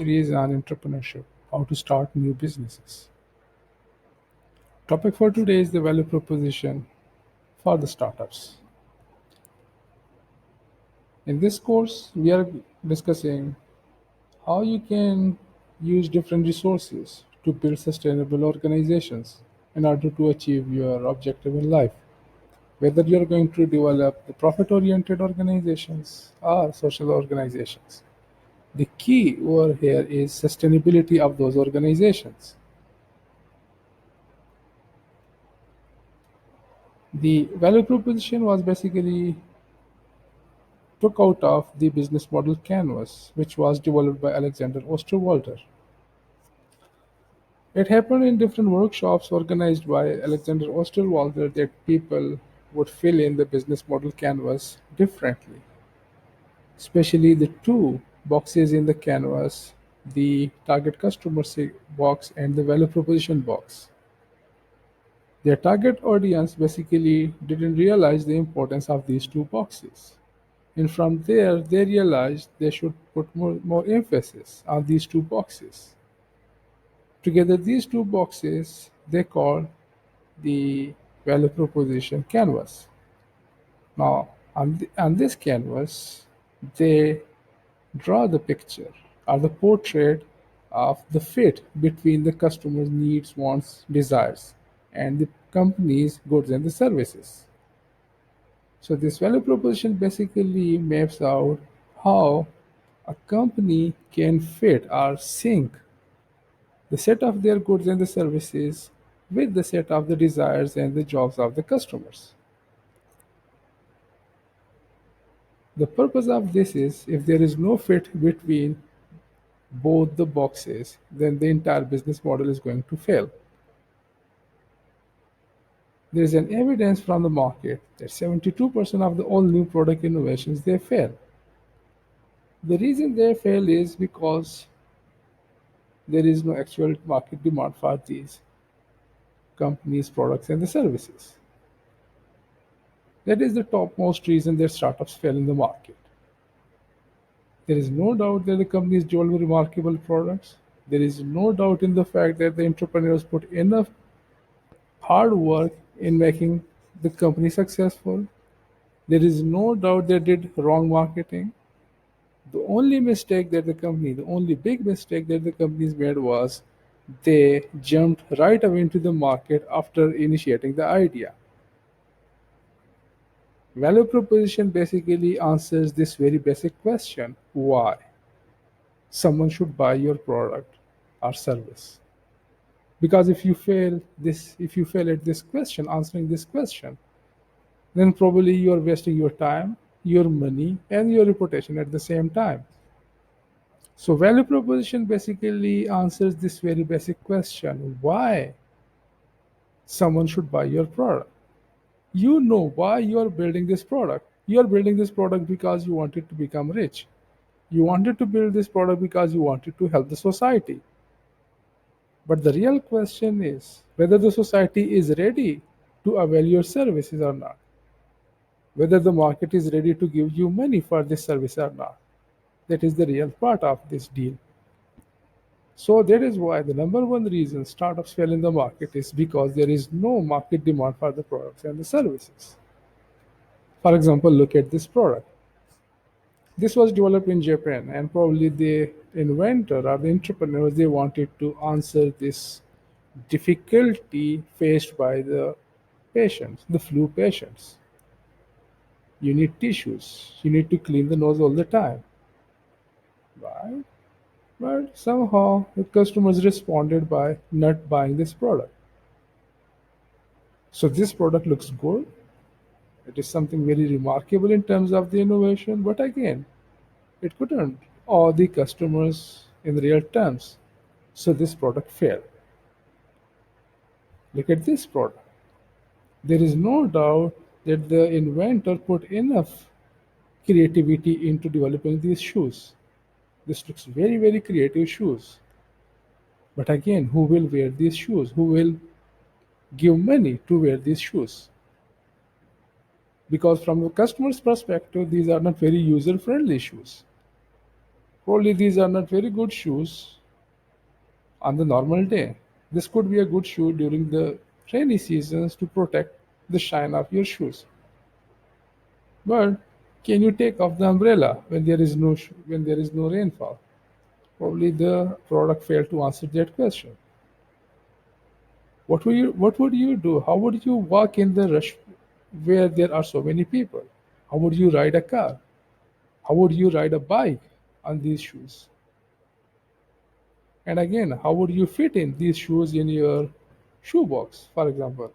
series on entrepreneurship, how to start new businesses. Topic for today is the value proposition for the startups. In this course, we are discussing how you can use different resources to build sustainable organizations in order to achieve your objective in life. Whether you're going to develop the profit oriented organizations or social organizations. The key over here is sustainability of those organizations. The value proposition was basically took out of the business model canvas, which was developed by Alexander Osterwalder. It happened in different workshops organized by Alexander Osterwalder that people would fill in the business model canvas differently, especially the two boxes in the canvas, the target customer box and the value proposition box. Their target audience basically didn't realize the importance of these two boxes. And from there, they realized they should put more emphasis on these two boxes. Together, these two boxes they call the value proposition canvas. Now, on this canvas, they draw the picture or the portrait of the fit between the customer's needs, wants, desires, and the company's goods and the services. So this value proposition basically maps out how a company can fit or sync the set of their goods and the services with the set of the desires and the jobs of the customers. The purpose of this is if there is no fit between both the boxes, then the entire business model is going to fail. There is an evidence from the market that 72% of the all new product innovations they fail. The reason they fail is because there is no actual market demand for these companies' products and the services. That is the topmost reason that startups fail in the market. There is no doubt that the companies develop remarkable products. There is no doubt in the fact that the entrepreneurs put enough hard work in making the company successful. There is no doubt they did wrong marketing. The only big mistake that the companies made was they jumped right away into the market after initiating the idea. Value proposition basically answers this very basic question why someone should buy your product or service. Because if you fail at this question, answering this question, then probably you are wasting your time, your money, and your reputation at the same time. So value proposition basically answers this very basic question why someone should buy your product. You know why you are building this product. You are building this product because you wanted to become rich. You wanted to build this product because you wanted to help the society. But the real question is whether the society is ready to avail your services or not. Whether the market is ready to give you money for this service or not. That is the real part of this deal. So that is why the number one reason startups fail in the market is because there is no market demand for the products and the services. For example, look at this product. This was developed in Japan, and probably the inventor or the entrepreneur they wanted to answer this difficulty faced by the patients, the flu patients. You need tissues. You need to clean the nose all the time, right? But somehow the customers responded by not buying this product. So this product looks good. It is something very remarkable in terms of the innovation, but again, it couldn't awe the customers in real terms. So this product failed. Look at this product. There is no doubt that the inventor put enough creativity into developing these shoes. This looks very, very creative shoes. But again, who will wear these shoes? Who will give money to wear these shoes? Because from the customer's perspective, these are not very user friendly shoes. Probably these are not very good shoes on the normal day. This could be a good shoe during the rainy seasons to protect the shine of your shoes. But can you take off the umbrella when when there is no rainfall? Probably the product failed to answer that question. What would you do? How would you walk in the rush where there are so many people? How would you ride a car? How would you ride a bike on these shoes? And again, how would you fit in these shoes in your shoebox, for example?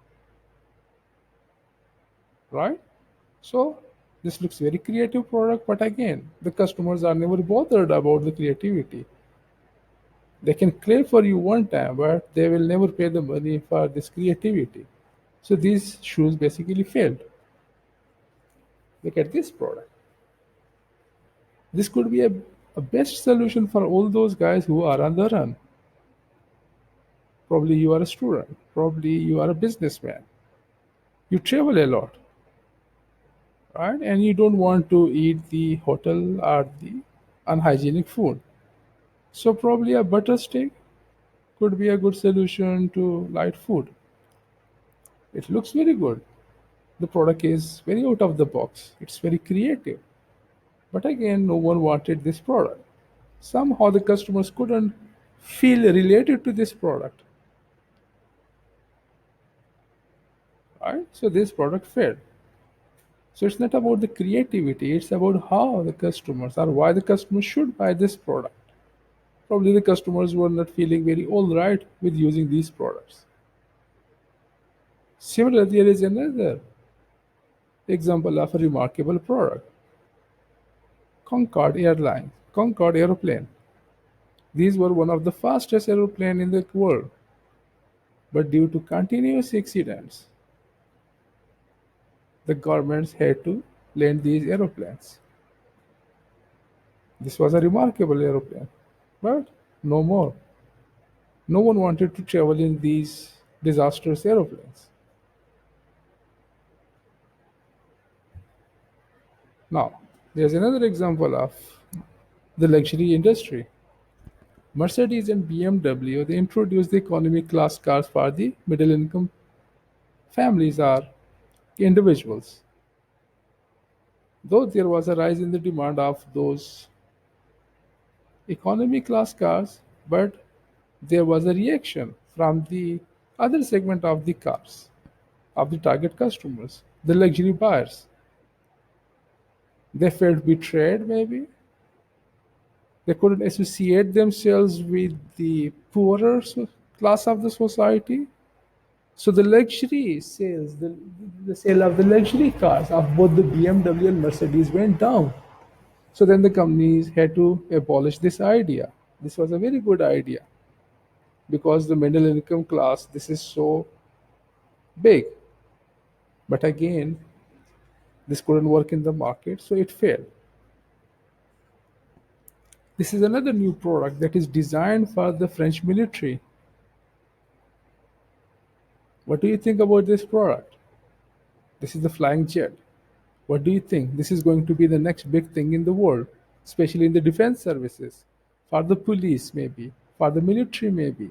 Right? So this looks very creative product, but again, the customers are never bothered about the creativity. They can claim for you one time, but they will never pay the money for this creativity. So these shoes basically failed. Look at this product. This could be a best solution for all those guys who are on the run. Probably you are a student. Probably you are a businessman. You travel a lot, right? And you don't want to eat the hotel or the unhygienic food. So probably a butter steak could be a good solution to light food. It looks very good. The product is very out of the box. It's very creative. But again, no one wanted this product. Somehow the customers couldn't feel related to this product, right? So this product failed. So it's not about the creativity, it's about how the customers or why the customers should buy this product. Probably the customers were not feeling very all right with using these products. Similarly, there is another example of a remarkable product, Concorde Airlines, Concorde aeroplane. These were one of the fastest aeroplane in the world, but due to continuous accidents, the governments had to land these aeroplanes. This was a remarkable aeroplane, but no more. No one wanted to travel in these disastrous aeroplanes. Now, there's another example of the luxury industry. Mercedes and BMW, they introduced the economy class cars for the middle income families or individuals. Though there was a rise in the demand of those economy class cars, but there was a reaction from the other segment of the cars, of the target customers, the luxury buyers. They felt betrayed, maybe. They couldn't associate themselves with the poorer class of the society. So the luxury sales, the sale of the luxury cars of both the BMW and Mercedes went down. So then the companies had to abolish this idea. This was a very good idea because the middle income class, this is so big. But again, this couldn't work in the market, so it failed. This is another new product that is designed for the French military. What do you think about this product? This is the flying jet. What do you think? This is going to be the next big thing in the world, especially in the defense services, for the police, maybe, for the military, maybe.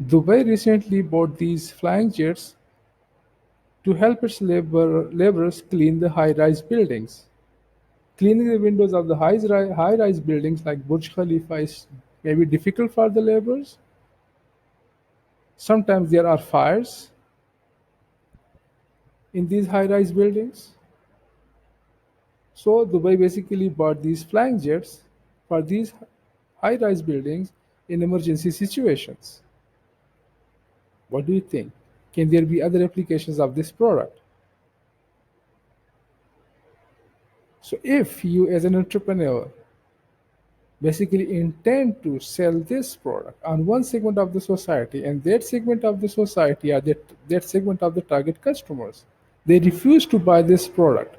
Dubai recently bought these flying jets to help its laborers clean the high rise buildings. Cleaning the windows of the high rise buildings like Burj Khalifa is maybe difficult for the laborers. Sometimes there are fires in these high rise buildings. So Dubai basically bought these flying jets for these high-rise buildings in emergency situations. What do you think? Can there be other applications of this product? So if you as an entrepreneur basically intend to sell this product on one segment of the society and that segment of the society or that segment of the target customers, they refuse to buy this product.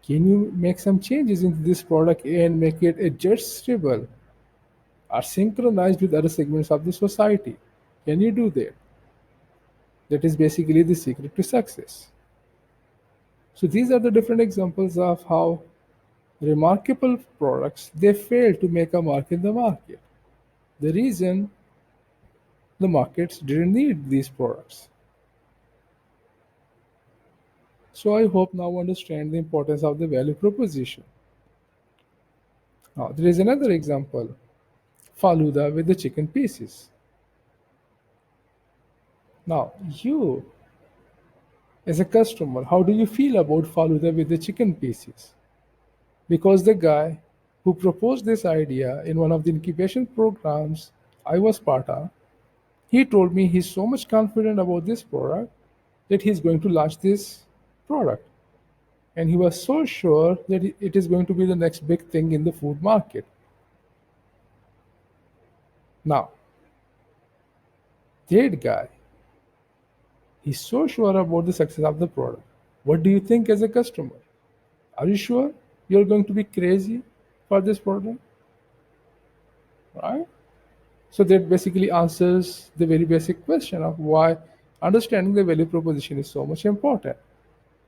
Can you make some changes into this product and make it adjustable are synchronized with other segments of the society? Can you do that? That is basically the secret to success. So these are the different examples of how remarkable products, they fail to make a mark in the market. The reason the markets didn't need these products. So I hope now understand the importance of the value proposition. Now there is another example, Faluda with the chicken pieces. Now you as a customer, how do you feel about Faluda with the chicken pieces? Because the guy who proposed this idea in one of the incubation programs I was part of, he told me he's so much confident about this product that he's going to launch this product. And he was so sure that it is going to be the next big thing in the food market. Now, that guy, he's so sure about the success of the product. What do you think as a customer? Are you sure you're going to be crazy for this product? Right? So that basically answers the very basic question of why understanding the value proposition is so much important.